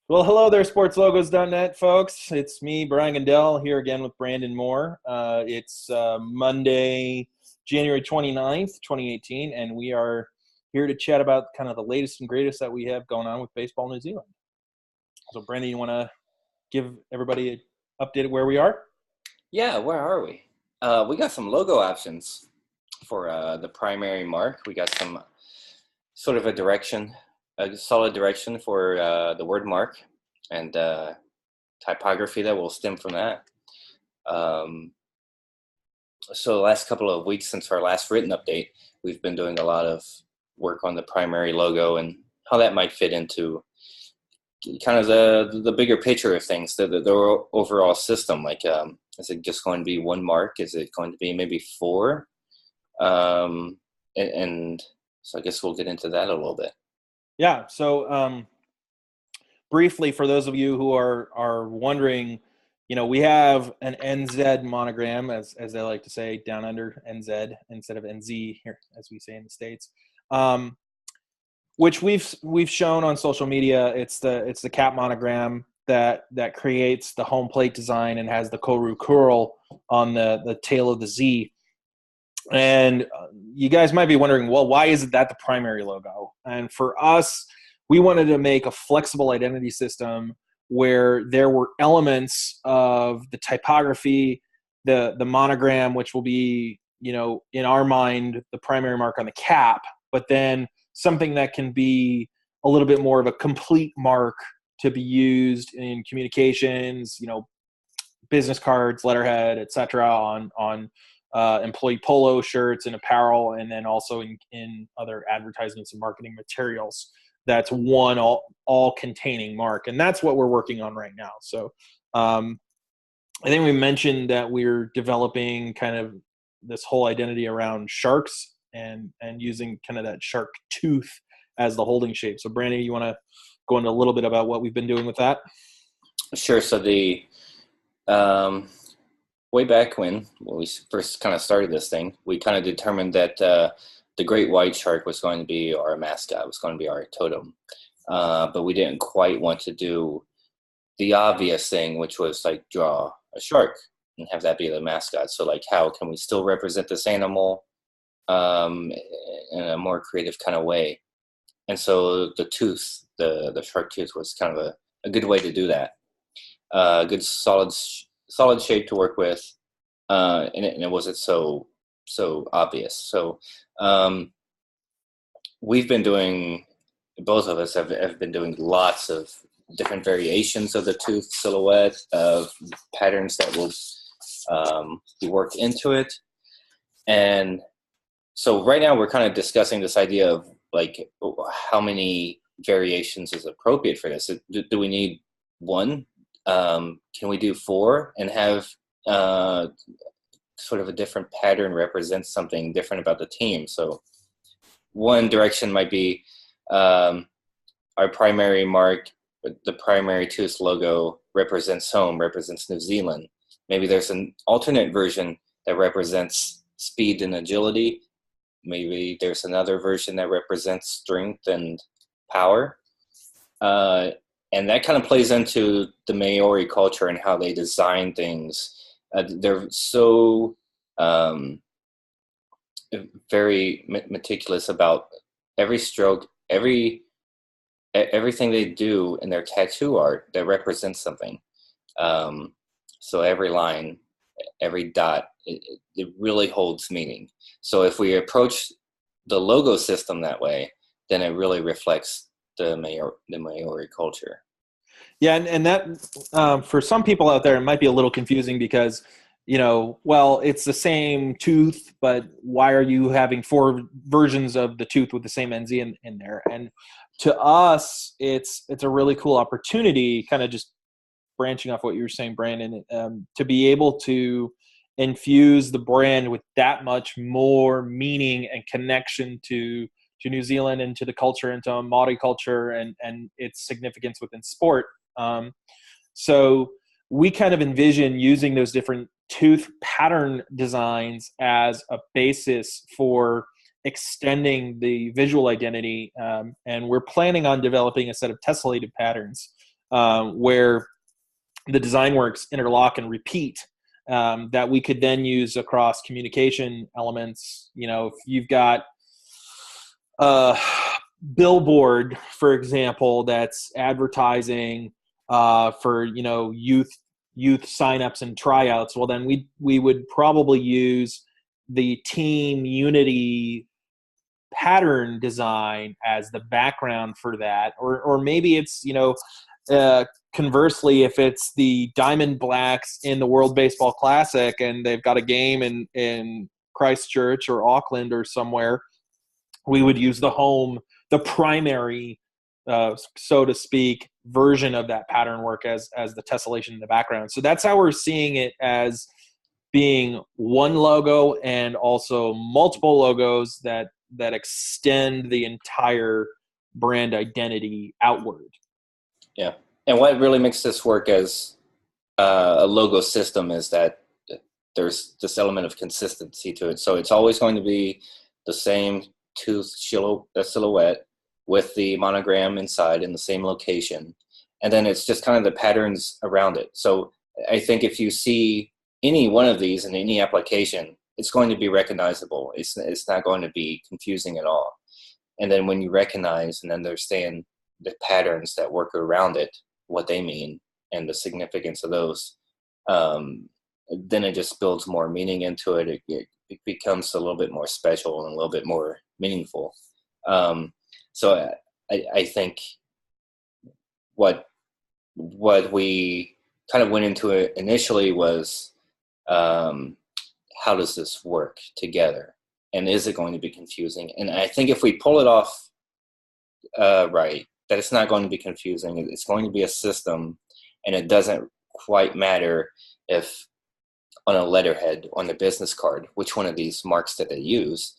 Well, hello there, sportslogos.net folks. It's me, Brian Gandell, here again with Brandon Moore. It's Monday, January 29th, 2018, and we are here to chat about kind of the latest and greatest that we have going on with Baseball New Zealand. So, Brandon, you want to give everybody an update of where we are? Yeah, where are we? We got some logo options for the primary mark. We got some sort of a solid direction for the word mark and typography that will stem from that. So the last couple of weeks since our last written update, we've been doing a lot of work on the primary logo and how that might fit into kind of the bigger picture of things, the overall system. Like, is it just going to be one mark? Is it going to be maybe four? And so I guess we'll get into that a little bit. Yeah. So, briefly, for those of you who are wondering, we have an NZ monogram, as I like to say, down under NZ instead of NZ here, as we say in the States. Which we've shown on social media. It's the cap monogram that creates the home plate design and has the Koru curl on the tail of the Z. And you guys might be wondering, well, why isn't that the primary logo? And for us, we wanted to make a flexible identity system where there were elements of the typography, the monogram, which will be, in our mind, the primary mark on the cap, but then something that can be a little bit more of a complete mark to be used in communications, business cards, letterhead, etc., on employee polo shirts and apparel, and then also in other advertisements and marketing materials. That's one all containing mark, and that's what we're working on right now. So I think we mentioned that we're developing kind of this whole identity around sharks and using kind of that shark tooth as the holding shape. So Brandon, you want to go into a little bit about what we've been doing with that? Sure. So the way back when we first kind of started this thing, we kind of determined that the great white shark was going to be our mascot, was going to be our totem. But we didn't quite want to do the obvious thing, which was like draw a shark and have that be the mascot. So like, how can we still represent this animal in a more creative kind of way? And so the tooth, the shark tooth, was kind of a good way to do that. Good solid shape to work with, and it wasn't so obvious. So we've been doing, both of us have been doing lots of different variations of the tooth silhouette, of patterns that will be worked into it. And so right now we're kind of discussing this idea of like how many variations is appropriate for this. Do we need one? Can we do four and have sort of a different pattern represent something different about the team? So one direction might be our primary mark, the primary tooth logo represents home, represents New Zealand. Maybe there's an alternate version that represents speed and agility. Maybe there's another version that represents strength and power. And that kind of plays into the Maori culture and how they design things. They're so very meticulous about every stroke, everything they do in their tattoo art that represents something. So every line, every dot, it really holds meaning. So if we approach the logo system that way, then it really reflects the Maori culture. Yeah, and that for some people out there, it might be a little confusing because, well, it's the same tooth, but why are you having four versions of the tooth with the same NZ in there? And to us, it's a really cool opportunity, kind of just branching off what you were saying, Brandon, to be able to infuse the brand with that much more meaning and connection to New Zealand and to the culture and to Maori culture and its significance within sport. So we kind of envision using those different tooth pattern designs as a basis for extending the visual identity. And we're planning on developing a set of tessellated patterns where the design works interlock and repeat, that we could then use across communication elements. If you've got a billboard, for example, that's advertising for youth signups and tryouts, well, then we would probably use the team unity pattern design as the background for that, or maybe it's conversely, if it's the Diamond Blacks in the World Baseball Classic and they've got a game in Christchurch or Auckland or somewhere, we would use the primary, so to speak, version of that pattern work as the tessellation in the background. So that's how we're seeing it, as being one logo and also multiple logos that extend the entire brand identity outward. Yeah. And what really makes this work as a logo system is that there's this element of consistency to it. So it's always going to be the same tooth silhouette with the monogram inside in the same location. And then it's just kind of the patterns around it. So I think if you see any one of these in any application, it's going to be recognizable. It's not going to be confusing at all. And then when you recognize and understand the patterns that work around it, what they mean, and the significance of those, then it just builds more meaning into it. It becomes a little bit more special and a little bit more meaningful. So I think what we kind of went into it initially was, how does this work together? And is it going to be confusing? And I think if we pull it off right, that it's not going to be confusing. It's going to be a system, and it doesn't quite matter if on a letterhead, on the business card, which one of these marks that they use,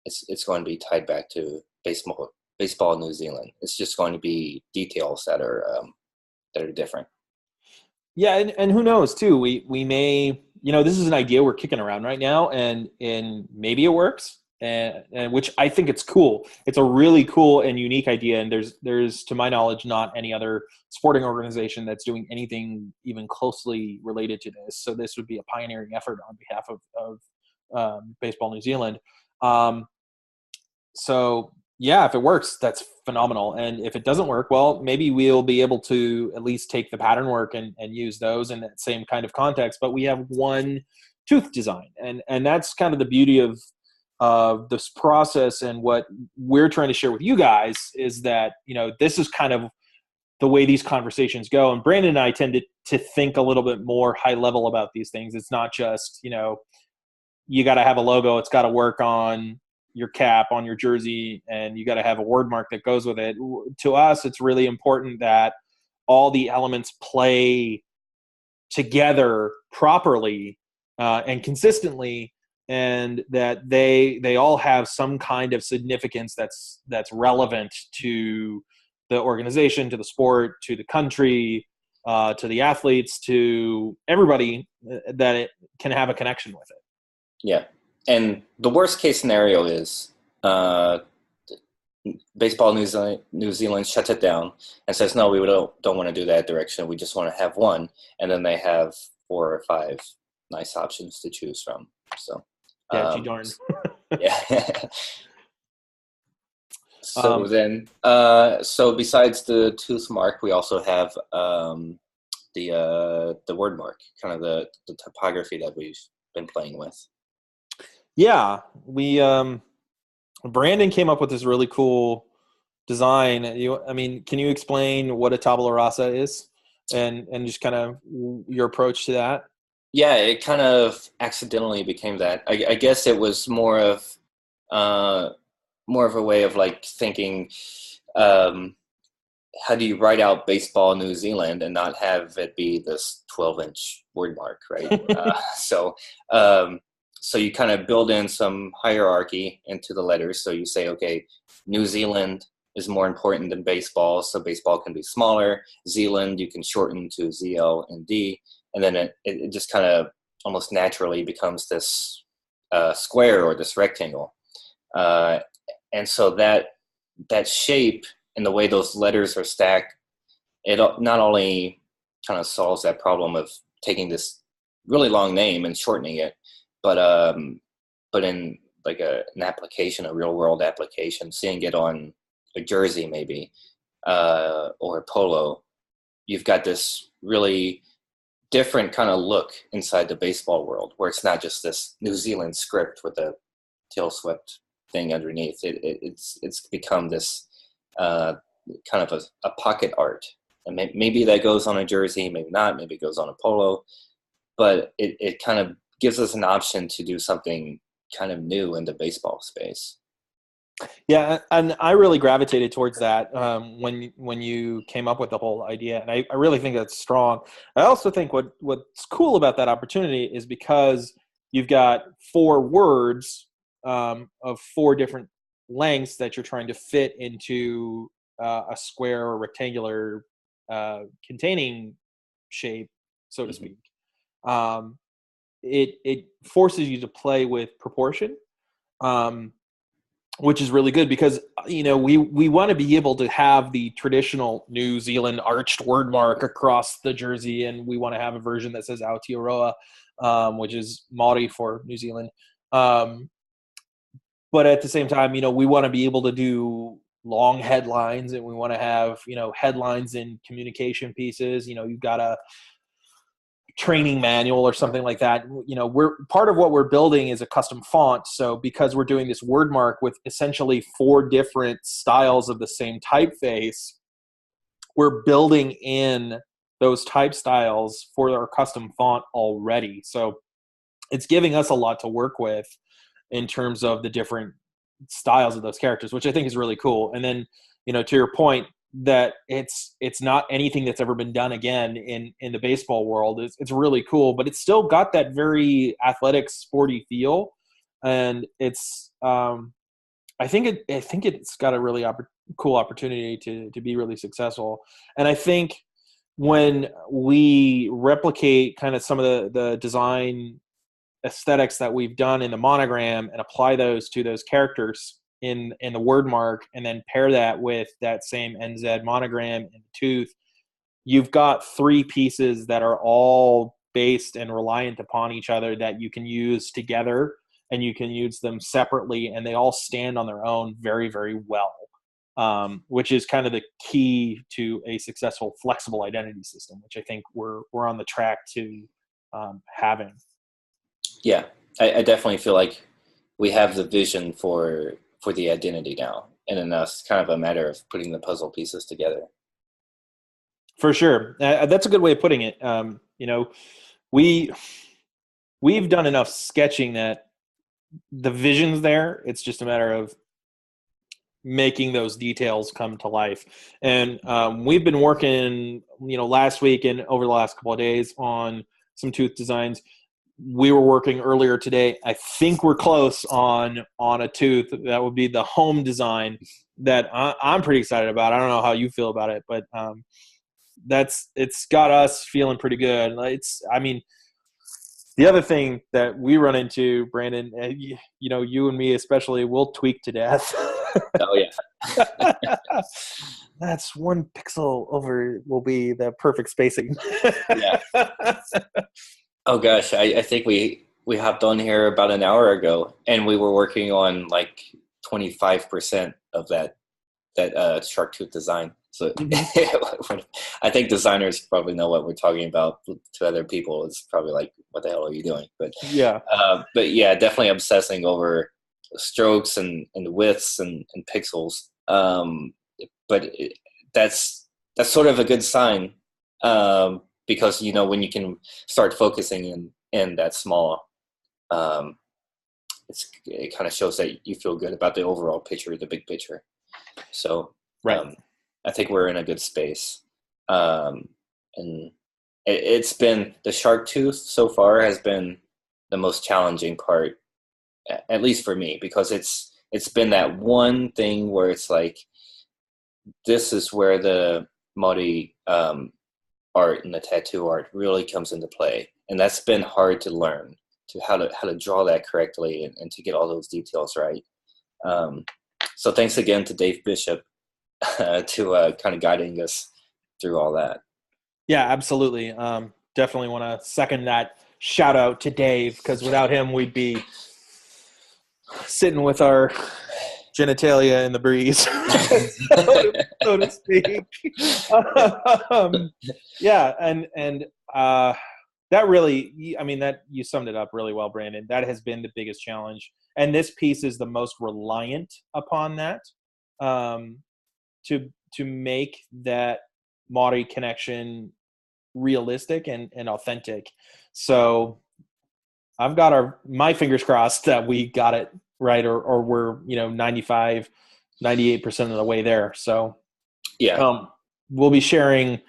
it's going to be tied back to baseball New Zealand. It's just going to be details that are different. Yeah, and who knows too? We may, this is an idea we're kicking around right now, and maybe it works, and which I think it's cool. It's a really cool and unique idea, and there's to my knowledge not any other sporting organization that's doing anything even closely related to this. So this would be a pioneering effort on behalf of Baseball New Zealand. So yeah, if it works, that's phenomenal. And if it doesn't work, well, maybe we'll be able to at least take the pattern work and use those in that same kind of context. But we have one tooth design, and that's kind of the beauty of this process. And what we're trying to share with you guys is that, this is kind of the way these conversations go. And Brandon and I tend to think a little bit more high level about these things. It's not just, you got to have a logo. It's got to work on your cap, on your jersey, and you got to have a word mark that goes with it. To us, it's really important that all the elements play together properly and consistently, and that they all have some kind of significance that's relevant to the organization, to the sport, to the country, to the athletes, to everybody, that it can have a connection with it. Yeah. And the worst case scenario is Baseball New Zealand shuts it down and says, no, we don't want to do that direction. We just want to have one. And then they have 4 or 5 nice options to choose from. So, yeah, gee darn. Yeah. So so besides the tooth mark, we also have the word mark, kind of the typography that we've been playing with. Yeah, we Brandon came up with this really cool design. Can you explain what a tabula rasa is, and just kind of your approach to that? Yeah, it kind of accidentally became that. I guess it was more of a way of like thinking, how do you write out Baseball New Zealand and not have it be this 12-inch word mark, right? So you kind of build in some hierarchy into the letters. So you say, okay, New Zealand is more important than baseball, so baseball can be smaller. Zealand, you can shorten to ZL and D. And then it just kind of almost naturally becomes this square or this rectangle. And so that shape and the way those letters are stacked not only kind of solves that problem of taking this really long name and shortening it, but in like an application, a real world application, seeing it on a jersey maybe, or a polo, you've got this really different kind of look inside the baseball world, where it's not just this New Zealand script with a tail swept thing underneath. It's become this kind of a pocket art, and maybe that goes on a jersey, maybe not, maybe it goes on a polo, but it kind of gives us an option to do something kind of new in the baseball space. Yeah, and I really gravitated towards that when you came up with the whole idea, and I really think that's strong. I also think what's cool about that opportunity is because you've got 4 words of 4 different lengths that you're trying to fit into a square or rectangular containing shape, so to speak. It forces you to play with proportion. Which is really good because, we want to be able to have the traditional New Zealand arched word mark across the jersey, and we want to have a version that says Aotearoa, which is Maori for New Zealand. But at the same time, we want to be able to do long headlines, and we want to have, headlines in communication pieces. You've got a training manual or something like that. We're part of what we're building is a custom font. So because we're doing this word mark with essentially 4 different styles of the same typeface, we're building in those type styles for our custom font already. So it's giving us a lot to work with in terms of the different styles of those characters, which I think is really cool. And then, to your point, that it's not anything that's ever been done again in the baseball world. It's really cool, but it's still got that very athletic, sporty feel, and it's I think it's got a really cool opportunity to be really successful. And I think when we replicate kind of some of the design aesthetics that we've done in the monogram and apply those to those characters in the word mark, and then pair that with that same NZ monogram and the tooth, you've got 3 pieces that are all based and reliant upon each other that you can use together, and you can use them separately, and they all stand on their own very, very well, which is kind of the key to a successful flexible identity system, which I think we're on the track to having. Yeah, I definitely feel like we have the vision for the identity now, and then it's kind of a matter of putting the puzzle pieces together. For sure. That's a good way of putting it. We've done enough sketching that the vision's there. It's just a matter of making those details come to life. And we've been working, last week and over the last couple of days on some tooth designs. We were working earlier today. I think we're close on a tooth that would be the home design that I'm pretty excited about. I don't know how you feel about it, but it's got us feeling pretty good. The other thing that we run into, Brandon, you and me especially, we'll tweak to death. Oh yeah. That's 1 pixel over will be the perfect spacing. Yeah. Oh gosh, I think we hopped on here about an hour ago, and we were working on like 25% of that shark tooth design. So I think designers probably know what we're talking about. To other people, it's probably like, "What the hell are you doing?" But yeah, definitely obsessing over strokes and widths and pixels. But that's sort of a good sign. Because when you can start focusing in that small, it kind of shows that you feel good about the overall picture, the big picture. So right. I think we're in a good space, and it's been the shark tooth so far has been the most challenging part, at least for me, because it's been that one thing where it's like, this is where the Maori art and the tattoo art really comes into play, and that's been hard to learn, to how to draw that correctly and to get all those details right. So thanks again to Dave Bishop to kind of guiding us through all that. Yeah, absolutely. Definitely want to second that shout out to Dave, because without him, we'd be sitting with our genitalia in the breeze, so to speak. Yeah, and that really, I mean, that you summed it up really well, Brandon. That has been the biggest challenge, and this piece is the most reliant upon that, to make that Maori connection realistic and authentic. So I've got my fingers crossed that we got it right, or we're 95, 98% of the way there. So Yeah. We'll be sharing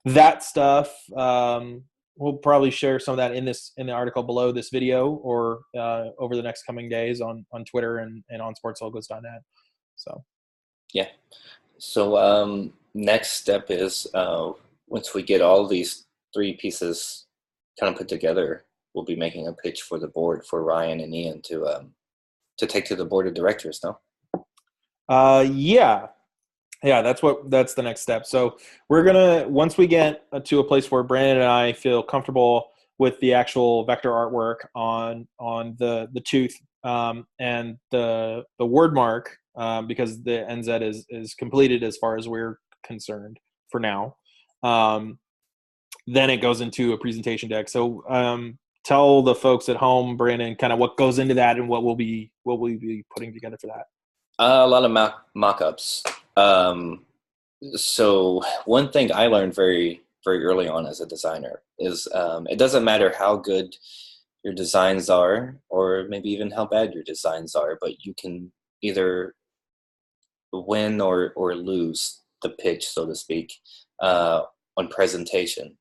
that stuff. We'll probably share some of that in the article below this video, or over the next coming days on Twitter and on sportslogos.net. So Yeah. So next step is once we get all these 3 pieces kind of put together, we'll be making a pitch for the board for Ryan and Ian to take to the board of directors. No. Yeah, that's the next step. So we're gonna, once we get to a place where Brandon and I feel comfortable with the actual vector artwork on the tooth, and the word mark, because the NZ is completed as far as we're concerned for now. Then it goes into a presentation deck. So tell the folks at home, Brandon, kind of what goes into that and what we'll be putting together for that. A lot of mock-ups. So one thing I learned very, very early on as a designer is it doesn't matter how good your designs are, or maybe even how bad your designs are, but you can either win or lose the pitch, so to speak, on presentation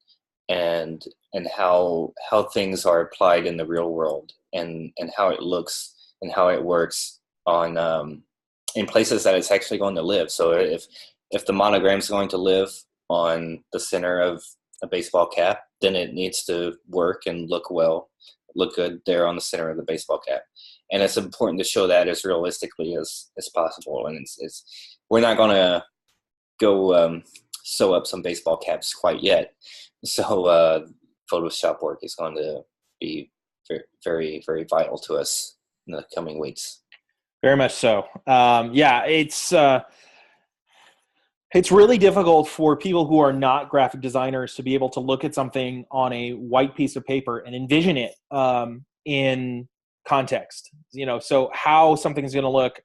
and how things are applied in the real world, and how it looks and how it works on in places that it's actually going to live. So if the monogram is going to live on the center of a baseball cap, then it needs to work and look good there on the center of the baseball cap. And it's important to show that as realistically as possible. And it's we're not going to go sew up some baseball caps quite yet. So Photoshop work is going to be very, very, very vital to us in the coming weeks. Very much so. Yeah, it's really difficult for people who are not graphic designers to be able to look at something on a white piece of paper and envision it in context. So how something's going to look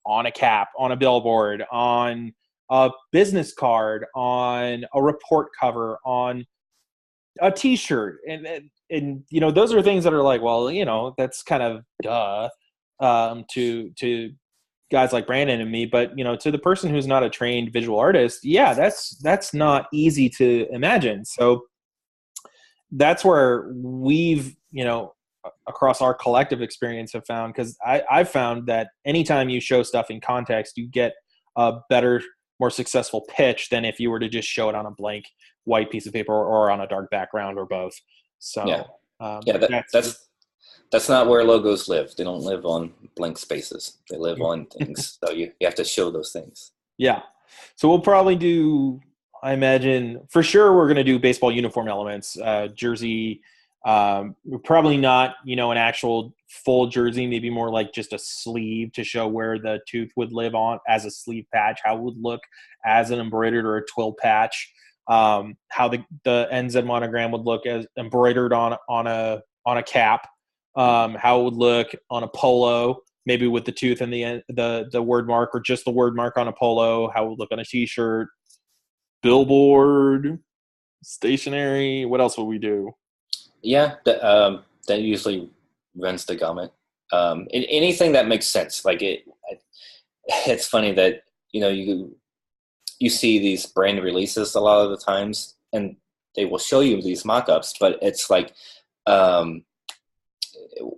on a cap, on a billboard, on a business card, on a report cover, on a T-shirt, and those are things that are like, well, that's kind of duh to guys like Brandon and me, but to the person who's not a trained visual artist, yeah, that's not easy to imagine. So that's where we've across our collective experience have found, because I've found that anytime you show stuff in context, you get a better, more successful pitch than if you were to just show it on a blank white piece of paper or on a dark background or both. So that's not where logos live. They don't live on blank spaces. They live on things. So you have to show those things. Yeah. So we'll probably do, I imagine, for sure we're going to do baseball uniform elements, jersey. Probably not, an actual full jersey, maybe more like just a sleeve to show where the tooth would live on as a sleeve patch, how it would look as an embroidered or a twill patch, how the NZ monogram would look as embroidered on a cap, how it would look on a polo, maybe with the tooth and the word mark, or just the word mark on a polo, how it would look on a T-shirt, billboard, stationery. What else would we do? Yeah, that usually runs the gamut. Anything that makes sense. Like it's funny that you see these brand releases a lot of the times, and they will show you these mock-ups, but it's like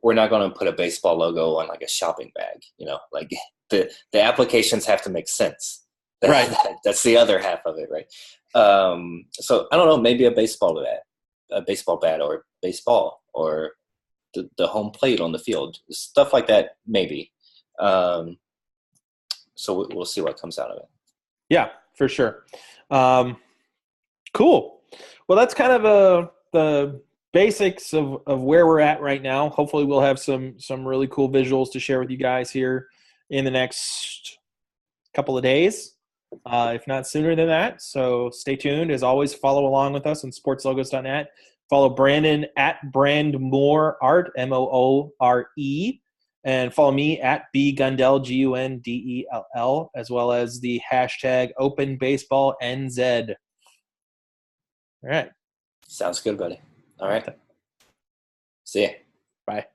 we're not going to put a baseball logo on like a shopping bag. Like the applications have to make sense. Right. That's the other half of it, right? So I don't know, maybe a baseball bat or baseball, or the home plate on the field, stuff like that, maybe. So we'll see what comes out of it. Yeah, for sure. Cool. Well, that's kind of the basics of where we're at right now. Hopefully we'll have some really cool visuals to share with you guys here in the next couple of days, if not sooner than that. So stay tuned. As always, follow along with us on sportslogos.net. Follow Brandon at BrandMoore Art, Moore, and follow me at BGundell, Gundell, as well as the hashtag OpenBaseballNZ. All right. Sounds good, buddy. All right. See ya. Bye.